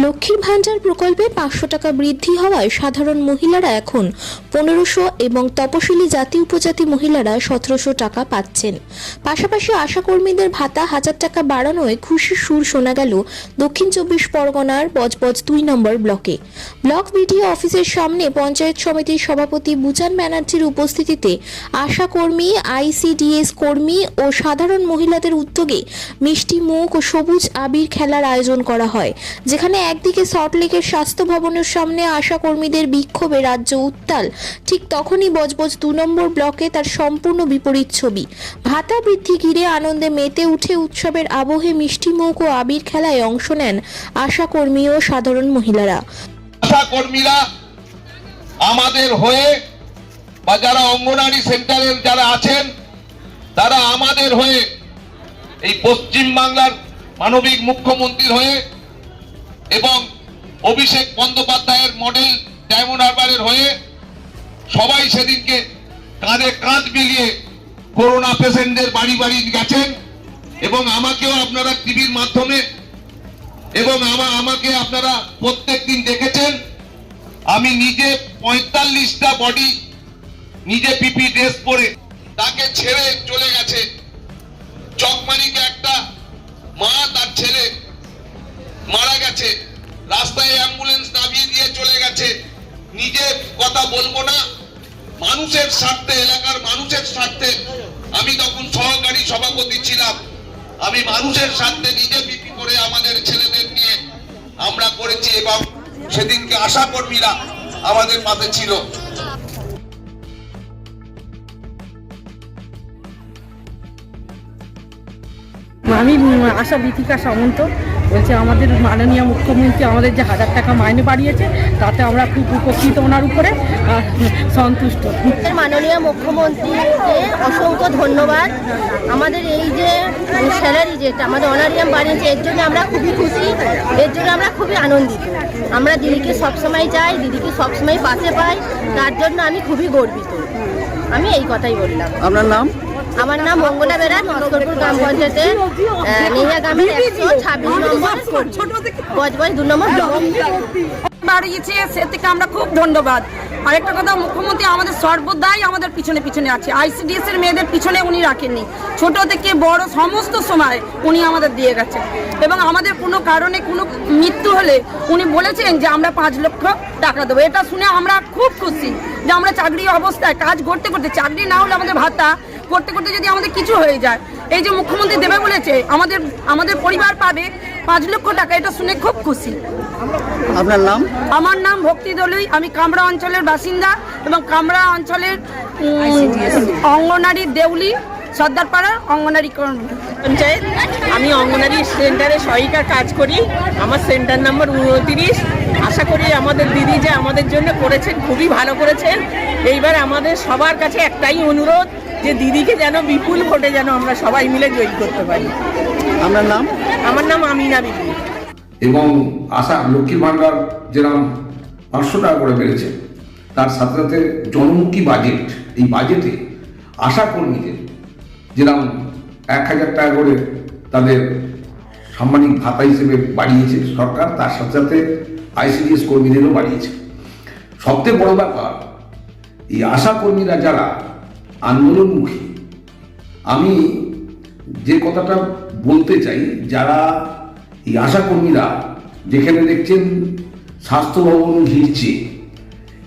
লক্ষ্মীর ভাণ্ডার প্রকল্পে 500 টাকা বৃদ্ধি হওয়ায় সাধারণ মহিলারা এখন 1500 এবং তপশিলি জাতি উপজাতি মহিলারা 1700 টাকা পাচ্ছেন। পাশাপাশি আশাকর্মীদের ভাতা 1000 টাকা বাড়ানোয় খুশির সুর শোনা গেল দক্ষিণ 24 পরগনার বজবজ 2 নম্বর ব্লকে। ব্লক বিডিও অফিসের সামনে পঞ্চায়েত সমিতির সভাপতি বুচান ব্যানার্জির উপস্থিতিতে আশাকর্মী, আইসিডিএস কর্মী ও সাধারণ মহিলাদের উদ্যোগে মিষ্টি মুখ ও সবুজ আবির খেলার আয়োজন করা হয়, যেখানে একদিকে সল্টলেকের স্বাস্থ্য ভবনের সামনে আশা কর্মীদের বিক্ষোভে রাজ্য উত্তাল, ঠিক তখনই বজবজ 2 নম্বর ব্লকে তার সম্পূর্ণ বিপরীত ছবি। ভাতা বৃদ্ধি ঘিরে আনন্দে মেতে উঠে উৎসবের আবহে মিষ্টি মুখ ও আবির খেলায় অংশ নেন আশা কর্মী ও সাধারণ মহিলারা। আশা কর্মীরা আমাদের হয়ে বা যারা অঙ্গনারী সেন্টারের যারা আছেন তারা আমাদের হয়ে, এই পশ্চিম বাংলার মানবিক মুখ্যমন্ত্রীর হয়ে এবং অভিষেক বন্দ্যোপাধ্যায়ের মডেল ডায়মন্ড হারবারের হয়ে সবাই সেদিনকে কাঁধে কাঁধ মিলিয়ে করোনা পেশেন্টদের বাড়ি বাড়ি গেছেন এবং আমাকেও আপনারা টিভির মাধ্যমে এবং আমাকে আপনারা প্রত্যেক দিন দেখেছেন। আমি নিজে 45টা বডি নিজে পিপি ড্রেস পরে তাকে ছেড়ে চলে গেছে। চকমানিকে একটা মা তার ছেলে মারা গেছে, রাস্তায় অ্যাম্বুলেন্স নামিয়ে দিয়ে চলে গেছে। নিজের কথা বলবো না, মানুষের স্বার্থে, এলাকার মানুষের স্বার্থে, আমি তখন সহকারী সভাপতি ছিলাম, আমি মানুষের স্বার্থে নিজে বিপি করে আমাদের ছেলেদের নিয়ে আমরা করেছি এবং সেদিনকে আশা কর্মীরা আমাদের পাশে ছিল। আমি আশা বিথিকা সামন্ত বলছি, আমাদের মাননীয় মুখ্যমন্ত্রী আমাদের যে 1000 টাকা মাইনে বাড়িয়েছে তাতে আমরা খুব উপকৃত, ওনার উপরে সন্তুষ্ট। মাননীয় মুখ্যমন্ত্রীকে অসংখ্য ধন্যবাদ। আমাদের এই যে স্যালারি যেটা আমাদের অনারিয়াম বাড়িয়েছে এর জন্য আমরা খুবই খুশি, এর জন্য আমরা খুবই আনন্দিত। আমরা দিদিকে সবসময় চাই, দিদিকে সবসময় পাশে পাই, তার জন্য আমি খুবই গর্বিত। আমি এই কথাই বললাম। আপনার নাম? আমার নাম মঙ্গলা বেরা, নস্করপুর গ্রাম পঞ্চায়েতের নেহিয়া গ্রামের 126 নম্বর বজবজ 2 নম্বর ব্লক বাড়িয়েছে, সে থেকে আমরা খুব ধন্যবাদ। আরেকটা কথা, মুখ্যমন্ত্রী আমাদের সর্বদাই আমাদের পিছনে পিছনে আছে। আইসিডিএস এর মেয়েদের পিছনে উনি রাখেননি, ছোট থেকে বড় সমস্ত সময় উনি আমাদের দিয়ে গেছেন এবং আমাদের কোনো কারণে কোনো মৃত্যু হলে উনি বলেছেন যে আমরা 5 লক্ষ টাকা দেবো। এটা শুনে আমরা খুব খুশি যে আমরা চাকরি অবস্থায় কাজ করতে করতে, চাকরি না হলে আমাদের ভাতা করতে করতে যদি আমাদের কিছু হয়ে যায়, এই যে মুখ্যমন্ত্রী দেবে বলেছে আমাদের পরিবার পাবে 5 লক্ষ টাকা, এটা শুনে খুব খুশি। আপনার নাম? আমার নাম ভক্তি দলুই, আমি কামরা অঞ্চলের বাসিন্দা এবং কামরা অঞ্চলের অঙ্গনারী দেউলি সর্দারপাড়া অঙ্গনারী পঞ্চায়েত। আমি অঙ্গনারী সেন্টারে সহায়িকার কাজ করি, আমার সেন্টার নাম্বার 29। আশা করি আমাদের দিদি যে আমাদের জন্য করেছেন খুবই ভালো করেছেন। এইবার আমাদের সবার কাছে একটাই অনুরোধ যে দিদিকে যেন বিপুল ভোটে যেন আমরা সবাই মিলে জয়ী করতে পারি। আপনার নাম? আমার নাম আমিনা বিবি। এবং আশা লক্ষ্মীর ভাণ্ডার যেরকম 500 টাকা করে বেড়েছে, তার সাথে সাথে জনমুখী বাজেট, এই বাজেটে আশা কর্মীদের যেরকম 1000 টাকা করে তাদের সাম্মানিক ভাতা হিসেবে বাড়িয়েছে সরকার, তার সাথে সাথে আইসিডিএস কর্মীদেরও বাড়িয়েছে। সবচেয়ে বড় ব্যাপার, এই আশা কর্মীরা যারা আন্দোলনমুখী, আমি যে কথাটা বলতে চাই, যারা এই আশা কর্মীরা যেখানে দেখছেন স্বাস্থ্য ভবন ঘিরছে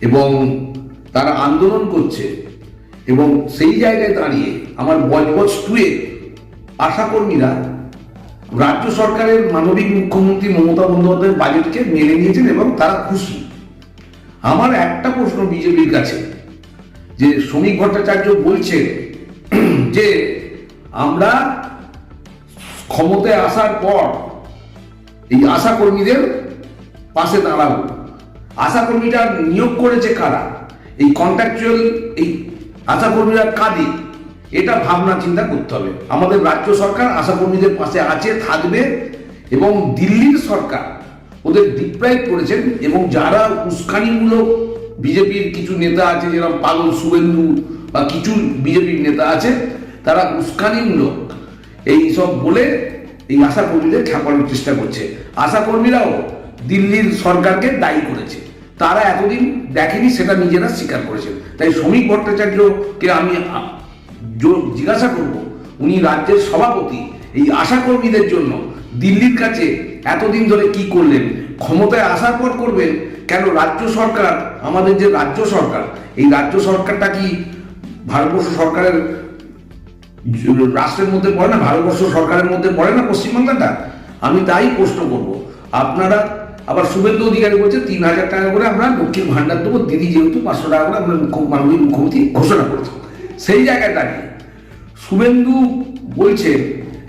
এবং তারা আন্দোলন করছে, এবং সেই জায়গায় দাঁড়িয়ে আমার বজবজ 2-এর আশা কর্মীরা রাজ্য সরকারের মানবিক মুখ্যমন্ত্রী মমতা বন্দ্যোপাধ্যায়ের বাজেটকে মেনে নিয়েছেন এবং তারা খুশি। আমার একটা প্রশ্ন বিজেপির কাছে, যে শ্রমিক ভট্টাচার্য বলছেন যে আমরা ক্ষমতায় আসার পর এই আশা কর্মীদের পাশে দাঁড়াবো। আশা কর্মীরা নিয়োগ করেছে কারা? এই কন্ট্রাকচুয়াল এই আশা কর্মীরা কাঁদে, এটা ভাবনা চিন্তা করতে হবে। আমাদের রাজ্য সরকার আশা কর্মীদের পাশে আছে, থাকবে, এবং দিল্লির সরকার ওদের ডিপ্রাইভ করেছেন। এবং যারা উস্কানিমূলক বিজেপির কিছু নেতা আছে, যেরকম পাগল শুভেন্দু বা কিছু বিজেপির নেতা আছে, তারা উস্কানিমূলক এই সব বলে এই আশা কর্মীদের ঠেকানোর চেষ্টা করছে। আশা কর্মীরাও দিল্লির সরকারকে দায়ী করেছে। তারা এতদিন দেখেনি, সেটা নিজেরা স্বীকার করেছেন। তাই শ্রমিক ভট্টাচার্যকে আমি জিজ্ঞাসা করব, উনি রাজ্যের সভাপতি, এই আশাকর্মীদের জন্য দিল্লির কাছে এতদিন ধরে কি করলেন? ক্ষমতায় আসার পর করবেন কেন? রাজ্য সরকার, আমাদের যে রাজ্য সরকার, এই রাজ্য সরকারটা কি ভারতবর্ষ সরকারের রাষ্ট্রের মধ্যে পড়ে না? ভারতবর্ষ সরকারের মধ্যে পড়ে না পশ্চিমবাংলাটা? আমি তাই প্রশ্ন করব। আপনারা আবার শুভেন্দু অধিকারী বলছে 3,000 টাকা করে আমরা লক্ষ্মীর ভান্ডার দেবো, দিদি যেহেতু 500 টাকা করে আমরা মাননীয় মুখ্যমন্ত্রী ঘোষণা করেছি। সেই জায়গায় দাঁড়িয়ে শুভেন্দু বলছে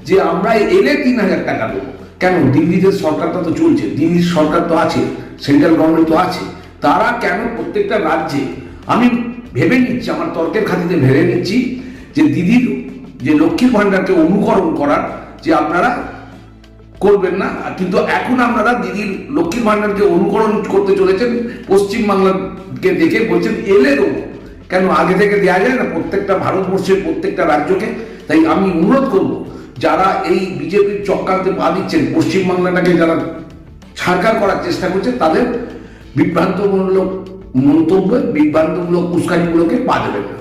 যে আমরা এলে 3,000 টাকা দেবো। কেন? দিল্লিতে সরকারটা তো চলছে, দিল্লির সরকার তো আছে, সেন্ট্রাল গভর্নমেন্ট তো আছে। তারা কেন প্রত্যেকটা রাজ্যে, আমি ভেবে নিচ্ছি, আমার তর্কের খাতিরে ভেবে নিচ্ছি যে দিদির যে লক্ষ্মীর ভান্ডারকে অনুকরণ করার যে আপনারা করবেন না, কিন্তু এখন আপনারা দিদির লক্ষ্মীর ভান্ডারকে অনুকরণ করতে চলেছেন পশ্চিমবাংলাকে দেখে, বলছেন এলে দেবো। কেন আগে থেকে দেওয়া যায় না প্রত্যেকটা ভারতবর্ষের প্রত্যেকটা রাজ্যকে? তাই আমি অনুরোধ করব, যারা এই বিজেপির চক্রান্তে পা দিচ্ছেন, পশ্চিমবাংলাটাকে যারা ছাড়খাড় করার চেষ্টা করছে, তাদের বিভ্রান্তমূলক মন্তব্য, বিভ্রান্তমূলক উস্কানিগুলোকে পা দেবেন না।